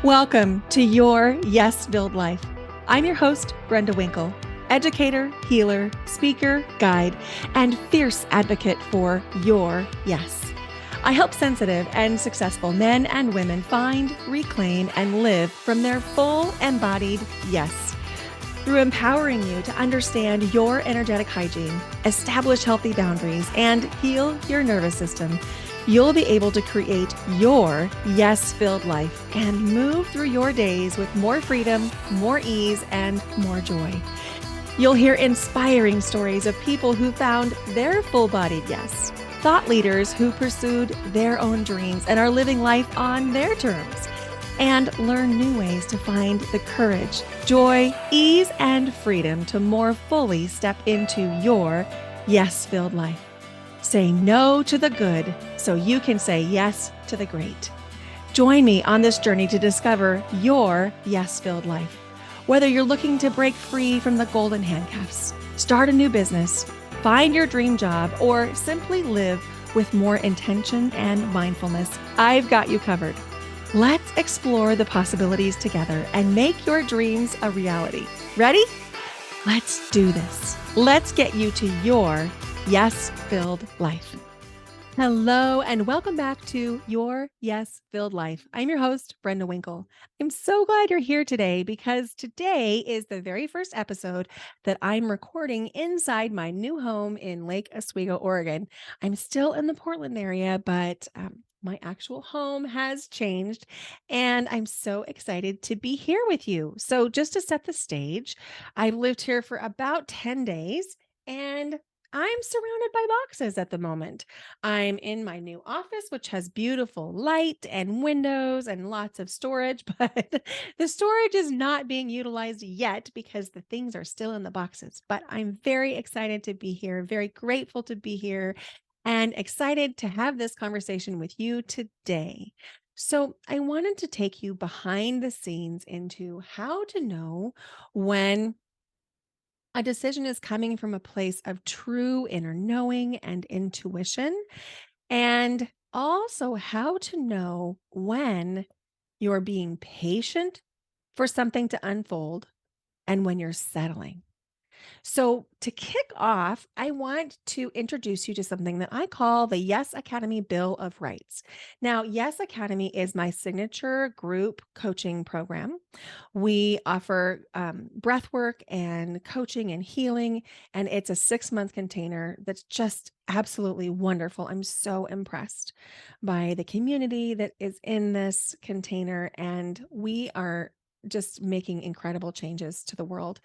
Welcome to Your Yes-Filled Life. I'm your host, Brenda Winkle, educator, healer, speaker, guide, and fierce advocate for your yes. I help sensitive and successful men and women find, reclaim, and live from their full embodied yes. Through empowering you to understand your energetic hygiene, establish healthy boundaries, and heal your nervous system, you'll be able to create your yes-filled life and move through your days with more freedom, more ease, and more joy. You'll hear inspiring stories of people who found their full-bodied yes, thought leaders who pursued their own dreams and are living life on their terms, and learn new ways to find the courage, joy, ease, and freedom to more fully step into your yes-filled life. Say no to the good so you can say yes to the great. Join me on this journey to discover your yes-filled life. Whether you're looking to break free from the golden handcuffs, start a new business, find your dream job, or simply live with more intention and mindfulness, I've got you covered. Let's explore the possibilities together and make your dreams a reality. Ready? Let's do this. Let's get you to your yes-filled life. Hello, and welcome back to Your Yes-Filled Life. I'm your host, Brenda Winkle. I'm so glad you're here today because today is the very first episode that I'm recording inside my new home in Lake Oswego, Oregon. I'm still in the Portland area, but my actual home has changed, and I'm so excited to be here with you. So just to set the stage, I've lived here for about 10 days, and I'm surrounded by boxes at the moment. I'm in my new office, which has beautiful light and windows and lots of storage, but the storage is not being utilized yet because the things are still in the boxes. But I'm very excited to be here, very grateful to be here, and excited to have this conversation with you today. So, I wanted to take you behind the scenes into how to know when a decision is coming from a place of true inner knowing and intuition, and also how to know when you're being patient for something to unfold and when you're settling. So, to kick off, I want to introduce you to something that I call the Yes Academy Bill of Rights. Now, Yes Academy is my signature group coaching program. We offer breath work and coaching and healing, and it's a 6-month container that's just absolutely wonderful. I'm so impressed by the community that is in this container, and we are just making incredible changes to the world.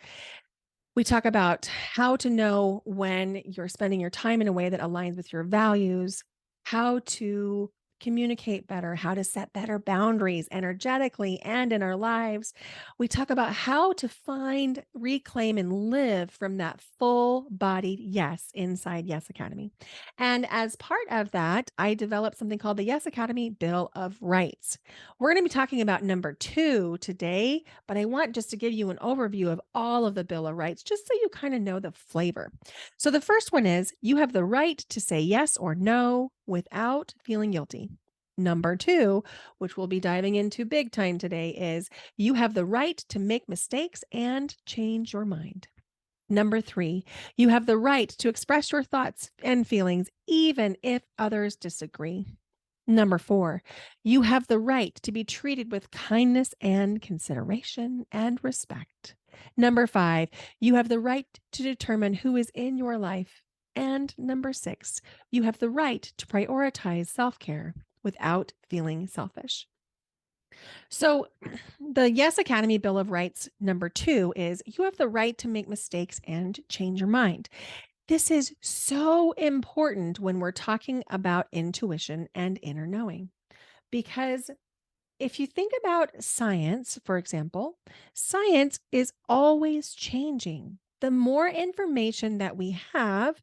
We talk about how to know when you're spending your time in a way that aligns with your values, how to communicate better, how to set better boundaries energetically and in our lives. We talk about how to find, reclaim, and live from that full bodied yes inside Yes Academy. And as part of that, I developed something called the Yes Academy Bill of Rights. We're going to be talking about number 2 today, but I want just to give you an overview of all of the Bill of Rights, just so you kind of know the flavor. So the first one is you have the right to say yes or no without feeling guilty. Number 2, which we'll be diving into big time today, is you have the right to make mistakes and change your mind. Number 3, you have the right to express your thoughts and feelings, even if others disagree. Number 4, you have the right to be treated with kindness and consideration and respect. Number 5, you have the right to determine who is in your life. And number 6, you have the right to prioritize self care without feeling selfish. So, the Yes Academy Bill of Rights, number 2, is you have the right to make mistakes and change your mind. This is so important when we're talking about intuition and inner knowing, because if you think about science, for example, science is always changing. The more information that we have,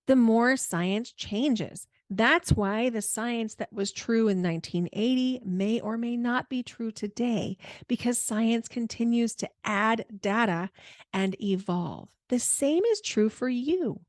the more science changes. That's why the science that was true in 1980 may or may not be true today, because science continues to add data and evolve. The same is true for you.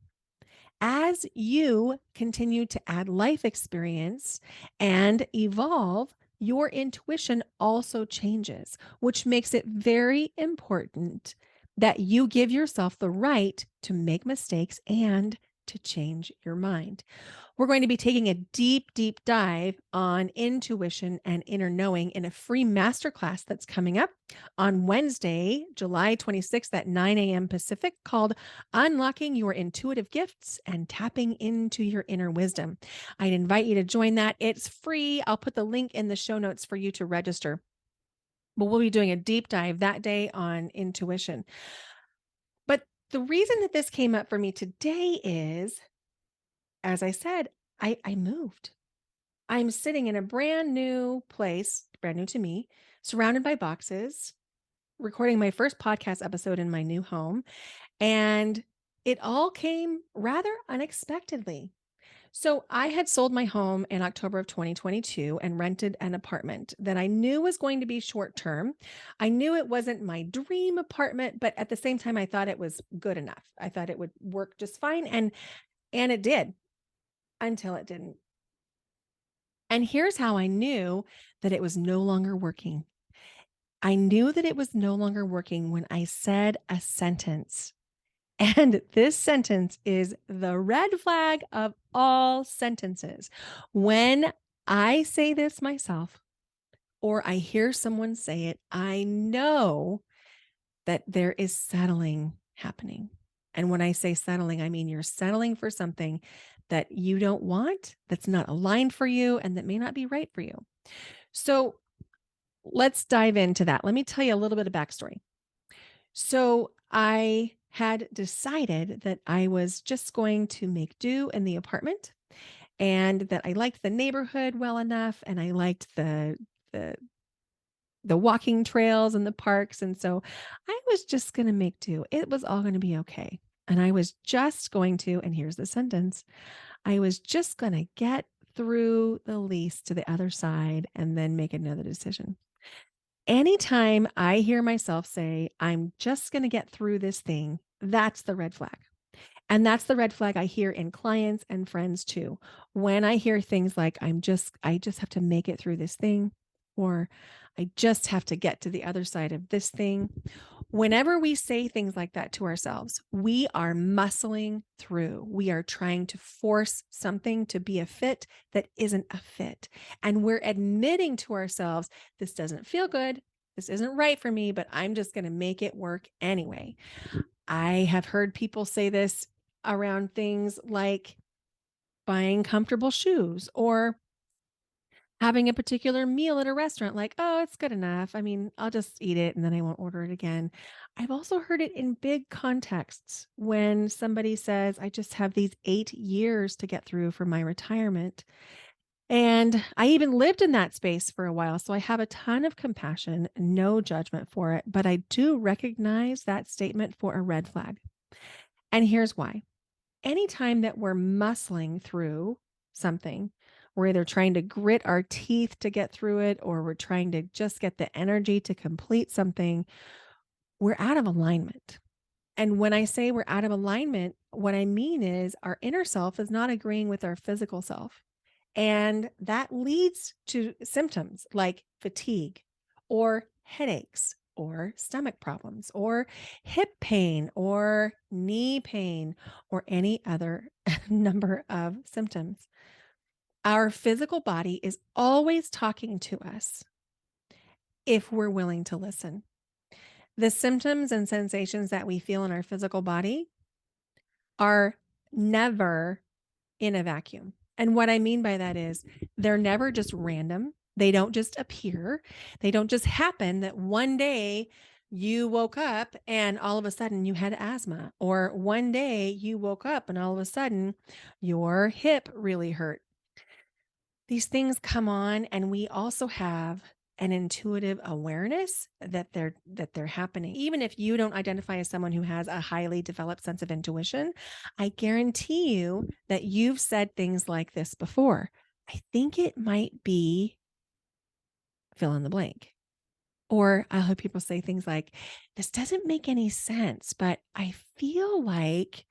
As you continue to add life experience and evolve, your intuition also changes, which makes it very important that you give yourself the right to make mistakes and to change your mind. We're going to be taking a deep, deep dive on intuition and inner knowing in a free masterclass that's coming up on Wednesday, July 26th at 9 a.m. Pacific, called Unlocking Your Intuitive Gifts and Tapping into Your Inner Wisdom. I'd invite you to join that. It's free. I'll put the link in the show notes for you to register. But we'll be doing a deep dive that day on intuition. But the reason that this came up for me today is, as I said, I moved. I'm sitting in a brand new place, brand new to me, surrounded by boxes, recording my first podcast episode in my new home. And it all came rather unexpectedly. So I had sold my home in October of 2022 and rented an apartment that I knew was going to be short term. I knew it wasn't my dream apartment, but at the same time, I thought it was good enough. I thought it would work just fine. And it did until it didn't. And here's how I knew that it was no longer working. I knew that it was no longer working when I said a sentence. And this sentence is the red flag of all sentences. When I say this myself, or I hear someone say it, I know that there is settling happening. And when I say settling, I mean you're settling for something that you don't want, that's not aligned for you, and that may not be right for you. So let's dive into that. Let me tell you a little bit of backstory. So I had decided that I was just going to make do in the apartment, and that I liked the neighborhood well enough, and I liked the walking trails and the parks. And so I was just going to make do. It was all going to be okay. And I was just going to, and here's the sentence, I was just going to get through the lease to the other side and then make another decision. Anytime I hear myself say, I'm just going to get through this thing, that's the red flag. And that's the red flag I hear in clients and friends too. When I hear things like, I just have to make it through this thing, or I just have to get to the other side of this thing. Whenever we say things like that to ourselves, we are muscling through. We are trying to force something to be a fit that isn't a fit. And we're admitting to ourselves, this doesn't feel good. This isn't right for me, but I'm just going to make it work anyway. I have heard people say this around things like buying comfortable shoes or having a particular meal at a restaurant, like, oh, it's good enough. I mean, I'll just eat it and then I won't order it again. I've also heard it in big contexts when somebody says, I just have these 8 years to get through for my retirement. And I even lived in that space for a while. So I have a ton of compassion, no judgment for it. But I do recognize that statement for a red flag. And here's why. Anytime that we're muscling through something, we're either trying to grit our teeth to get through it, or we're trying to just get the energy to complete something, we're out of alignment. And when I say we're out of alignment, what I mean is our inner self is not agreeing with our physical self. And that leads to symptoms like fatigue or headaches or stomach problems or hip pain or knee pain or any other number of symptoms. Our physical body is always talking to us if we're willing to listen. The symptoms and sensations that we feel in our physical body are never in a vacuum. And what I mean by that is they're never just random. They don't just appear. They don't just happen that one day you woke up and all of a sudden you had asthma, or one day you woke up and all of a sudden your hip really hurt. These things come on, and we also have an intuitive awareness that they're happening. Even if you don't identify as someone who has a highly developed sense of intuition, I guarantee you that you've said things like this before. I think it might be fill in the blank. Or I'll hear people say things like, this doesn't make any sense, but I feel like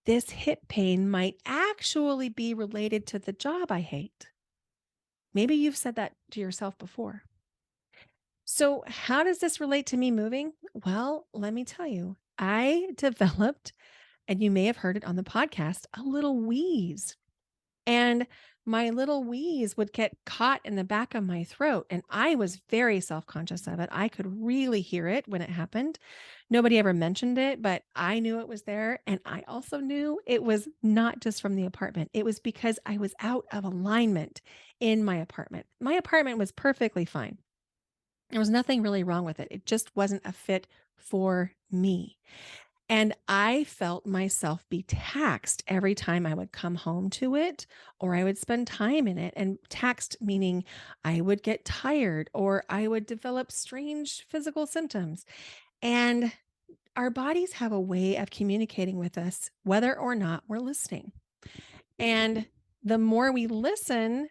this hip pain might actually be related to the job I hate. Maybe you've said that to yourself before. So, how does this relate to me moving? Well, let me tell you, I developed, and you may have heard it on the podcast, a little wheeze. And my little wheeze would get caught in the back of my throat. And I was very self conscious of it. I could really hear it when it happened. Nobody ever mentioned it, but I knew it was there. And I also knew it was not just from the apartment, it was because I was out of alignment in my apartment. My apartment was perfectly fine. There was nothing really wrong with it. It just wasn't a fit for me. And I felt myself be taxed every time I would come home to it or I would spend time in it. And taxed meaning I would get tired or I would develop strange physical symptoms. And our bodies have a way of communicating with us, whether or not we're listening. And the more we listen,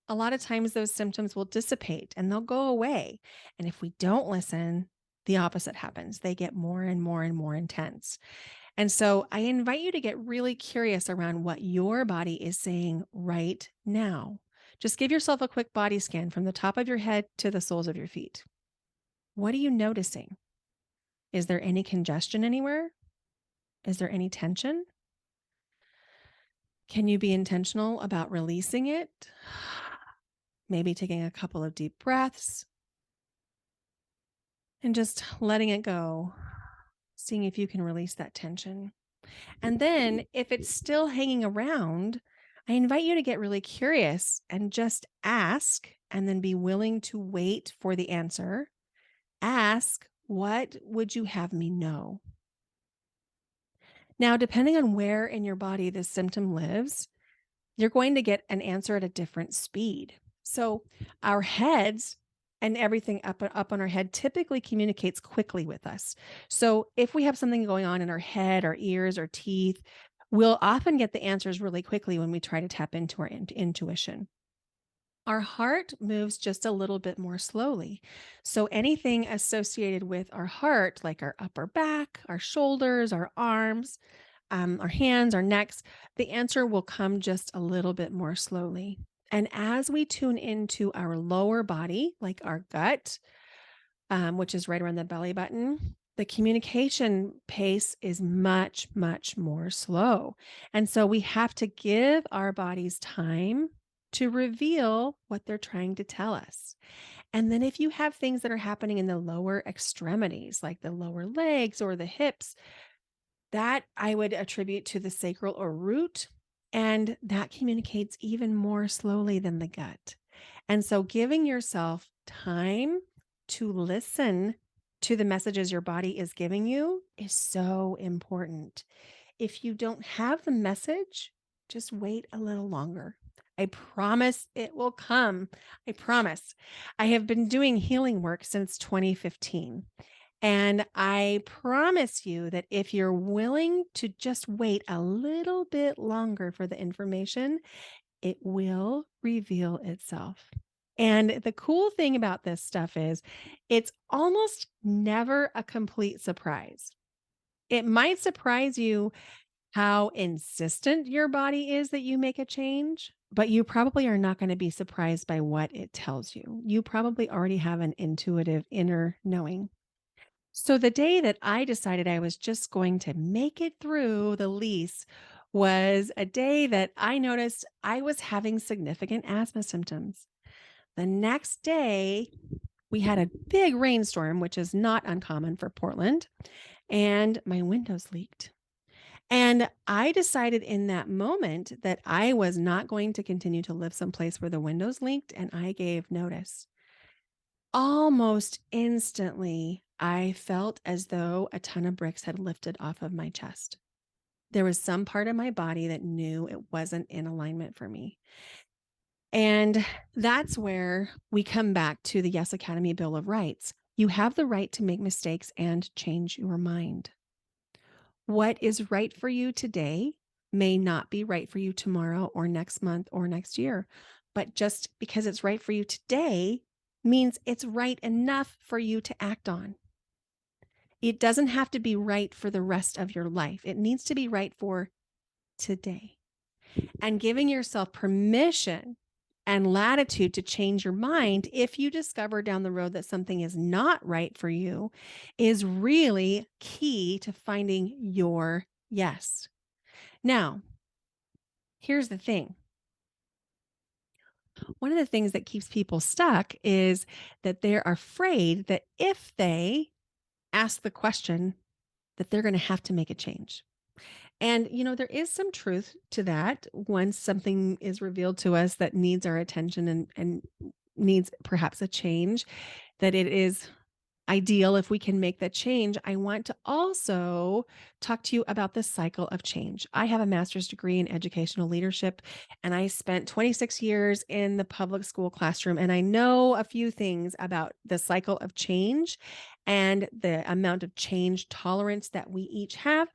a lot of times those symptoms will dissipate and they'll go away. And if we don't listen, the opposite happens. They get more and more and more intense. And so I invite you to get really curious around what your body is saying right now. Just give yourself a quick body scan from the top of your head to the soles of your feet. What are you noticing? Is there any congestion anywhere? Is there any tension? Can you be intentional about releasing it? Maybe taking a couple of deep breaths and just letting it go, seeing if you can release that tension. And then, if it's still hanging around, I invite you to get really curious and just ask, and then be willing to wait for the answer. Ask, what would you have me know? Now, depending on where in your body this symptom lives, you're going to get an answer at a different speed. So, our heads and everything up on our head typically communicates quickly with us. So, if we have something going on in our head, our ears, our teeth, we'll often get the answers really quickly when we try to tap into our intuition. Our heart moves just a little bit more slowly. So, anything associated with our heart, like our upper back, our shoulders, our arms, our hands, our necks, the answer will come just a little bit more slowly. And as we tune into our lower body, like our gut, which is right around the belly button, the communication pace is much, much more slow. And so we have to give our bodies time to reveal what they're trying to tell us. And then if you have things that are happening in the lower extremities, like the lower legs or the hips, that I would attribute to the sacral or root, and that communicates even more slowly than the gut. And so giving yourself time to listen to the messages your body is giving you is so important. If you don't have the message, just wait a little longer. I promise it will come. I promise. I have been doing healing work since 2015. And I promise you that if you're willing to just wait a little bit longer for the information, it will reveal itself. And the cool thing about this stuff is it's almost never a complete surprise. It might surprise you how insistent your body is that you make a change, but you probably are not going to be surprised by what it tells you. You probably already have an intuitive inner knowing. So the day that I decided I was just going to make it through the lease was a day that I noticed I was having significant asthma symptoms. The next day, we had a big rainstorm, which is not uncommon for Portland, and my windows leaked. And I decided in that moment that I was not going to continue to live someplace where the windows leaked, and I gave notice. Almost instantly, I felt as though a ton of bricks had lifted off of my chest. There was some part of my body that knew it wasn't in alignment for me. And that's where we come back to the Yes Academy Bill of Rights. You have the right to make mistakes and change your mind. What is right for you today may not be right for you tomorrow or next month or next year. But just because it's right for you today means it's right enough for you to act on. It doesn't have to be right for the rest of your life. It needs to be right for today. And giving yourself permission and latitude to change your mind if you discover down the road that something is not right for you is really key to finding your yes. Now, here's the thing. One of the things that keeps people stuck is that they're afraid that if they ask the question, that they're going to have to make a change. And, there is some truth to that once something is revealed to us that needs our attention and needs perhaps a change, that it is ideal if we can make that change. I want to also talk to you about the cycle of change. I have a master's degree in educational leadership, and I spent 26 years in the public school classroom. And I know a few things about the cycle of change and the amount of change tolerance that we each have.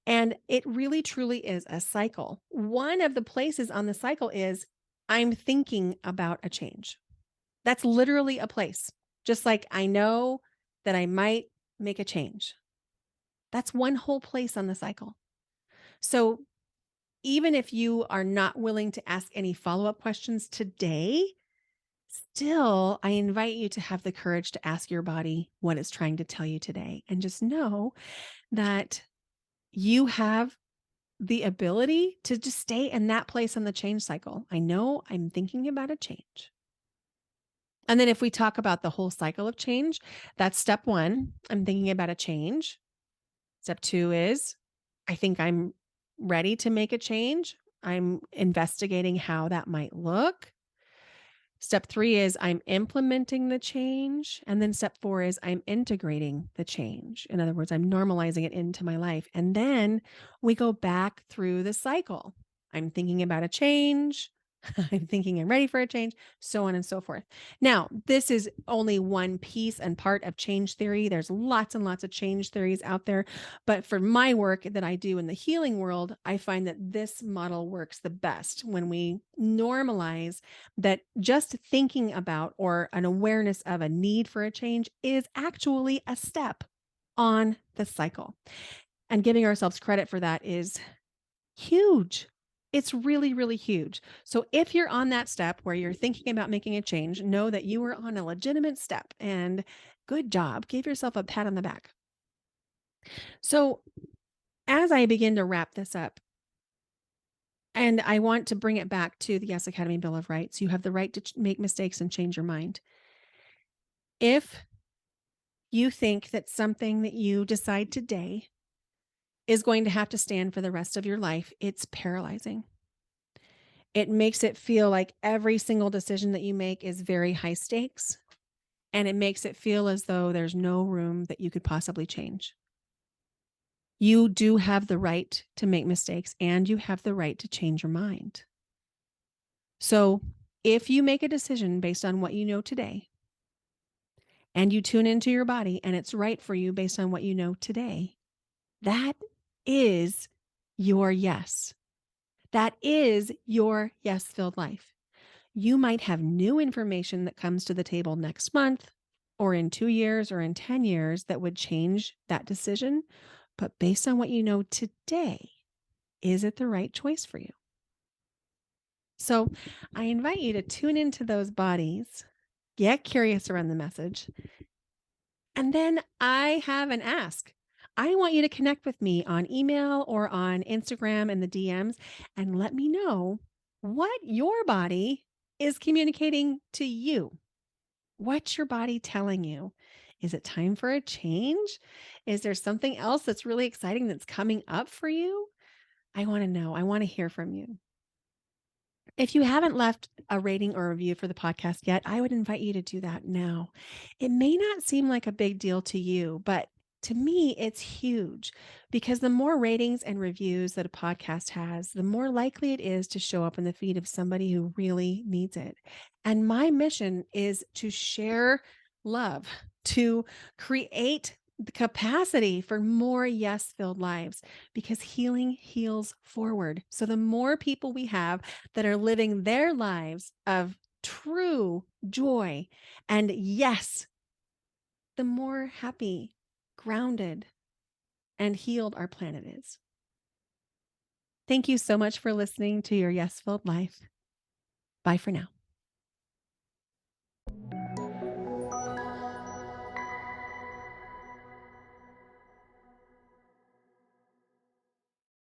And it really, truly is a cycle. One of the places on the cycle is I'm thinking about a change. That's literally a place. Just like I know that I might make a change. That's one whole place on the cycle. So even if you are not willing to ask any follow-up questions today, still, I invite you to have the courage to ask your body what it's trying to tell you today. And just know that you have the ability to just stay in that place on the change cycle. I know I'm thinking about a change. And then if we talk about the whole cycle of change, that's step 1. I'm thinking about a change. Step 2 is I think I'm ready to make a change. I'm investigating how that might look. Step 3 is I'm implementing the change. And then step 4 is I'm integrating the change. In other words, I'm normalizing it into my life. And then we go back through the cycle. I'm thinking about a change. I'm thinking I'm ready for a change, so on and so forth. Now, this is only one piece and part of change theory. There's lots and lots of change theories out there. But for my work that I do in the healing world, I find that this model works the best when we normalize that just thinking about or an awareness of a need for a change is actually a step on the cycle. And giving ourselves credit for that is huge. It's really, really huge. So if you're on that step where you're thinking about making a change, know that you are on a legitimate step and good job. Give yourself a pat on the back. So as I begin to wrap this up, and I want to bring it back to the Yes Academy Bill of Rights, you have the right to make mistakes and change your mind. If you think that something that you decide today is going to have to stand for the rest of your life, it's paralyzing. It makes it feel like every single decision that you make is very high stakes, and it makes it feel as though there's no room that you could possibly change. You do have the right to make mistakes, and you have the right to change your mind. So if you make a decision based on what you know today, and you tune into your body and it's right for you based on what you know today, that is your yes. That is your yes-filled life. You might have new information that comes to the table next month or in 2 years or in 10 years that would change that decision. But based on what you know today, is it the right choice for you? So I invite you to tune into those bodies, get curious around the message, and then I have an ask. I want you to connect with me on email or on Instagram in the DMs and let me know what your body is communicating to you. What's your body telling you? Is it time for a change? Is there something else that's really exciting that's coming up for you? I want to know. I want to hear from you. If you haven't left a rating or review for the podcast yet, I would invite you to do that now. It may not seem like a big deal to you, but to me, it's huge because the more ratings and reviews that a podcast has, the more likely it is to show up in the feed of somebody who really needs it. And my mission is to share love, to create the capacity for more yes-filled lives because healing heals forward. So the more people we have that are living their lives of true joy and yes, the more happy, grounded, and healed our planet is. Thank you so much for listening to your Yes Filled Life. Bye for now.